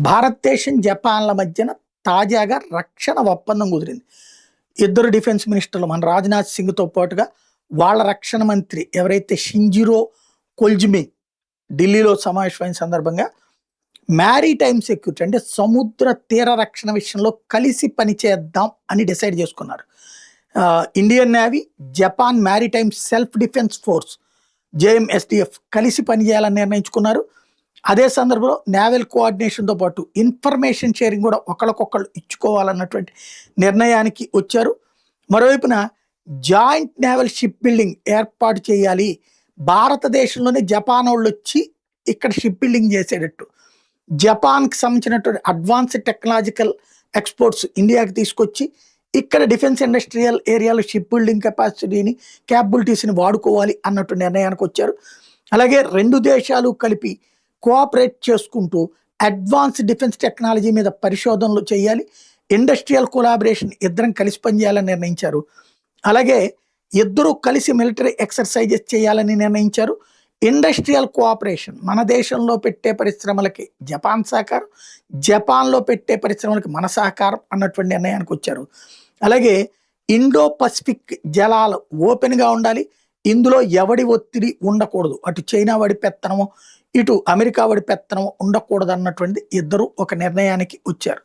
భారతదేశం, జపాన్ల మధ్యన తాజాగా రక్షణ ఒప్పందం కుదిరింది. ఇద్దరు డిఫెన్స్ మినిస్టర్లు మన రాజ్‌నాథ్ సింగ్‌తో పాటుగా వాళ్ళ రక్షణ మంత్రి ఎవరైతే షింజిరో కొజ్మి ఢిల్లీలో సమావేశమైన సందర్భంగా మ్యారిటైమ్ సెక్యూరిటీ అంటే సముద్ర తీర రక్షణ విషయంలో కలిసి పనిచేద్దాం అని డిసైడ్ చేసుకున్నారు. Indian navy, Japan maritime self defence force JMSDF కలిసి పనిచేయాలని నిర్ణయించుకున్నారు. అదే సందర్భంలో నేవల్ కోఆర్డినేషన్తో పాటు ఇన్ఫర్మేషన్ షేరింగ్ కూడా ఒకళ్ళకొకళ్ళు ఇచ్చుకోవాలన్నటువంటి నిర్ణయానికి వచ్చారు. మరోవైపున జాయింట్ నేవల్ షిప్ బిల్డింగ్ ఏర్పాటు చేయాలి, భారతదేశంలోనే జపాన్ వాళ్ళు వచ్చి ఇక్కడ షిప్ బిల్డింగ్ చేసేటట్టు, జపాన్కి సంబంధించినటువంటి అడ్వాన్స్డ్ టెక్నాలజికల్ ఎక్స్పోర్ట్స్ ఇండియాకి తీసుకొచ్చి ఇక్కడ డిఫెన్స్ ఇండస్ట్రియల్ ఏరియాలో షిప్ బిల్డింగ్ కెపాసిటీని, క్యాపబిలిటీస్ని వాడుకోవాలి అన్నట్టు నిర్ణయానికి వచ్చారు. అలాగే రెండు దేశాలు కలిపి కోఆపరేట్ చేసుకుంటూ అడ్వాన్స్ డిఫెన్స్ టెక్నాలజీ మీద పరిశోధనలు చేయాలి, ఇండస్ట్రియల్ కొలాబరేషన్ ఇద్దరం కలిసి పనిచేయాలని నిర్ణయించారు. అలాగే ఇద్దరు కలిసి మిలిటరీ ఎక్సర్సైజెస్ చేయాలని నిర్ణయించారు. ఇండస్ట్రియల్ కోఆపరేషన్ మన దేశంలో పెట్టే పరిశ్రమలకి జపాన్ సహకారం, జపాన్లో పెట్టే పరిశ్రమలకి మన సహకారం అన్నటువంటి నిర్ణయానికి వచ్చారు. అలాగే ఇండో పసిఫిక్ జలాలు ఓపెన్గా ఉండాలి, ఇందులో ఎవడి ఒత్తిడి ఉండకూడదు, అటు చైనా వాడి పెత్తనమో ఇటు అమెరికా వాడి పెత్తనమో ఉండకూడదు అన్నటువంటిది ఇద్దరు ఒక నిర్ణయానికి వచ్చారు.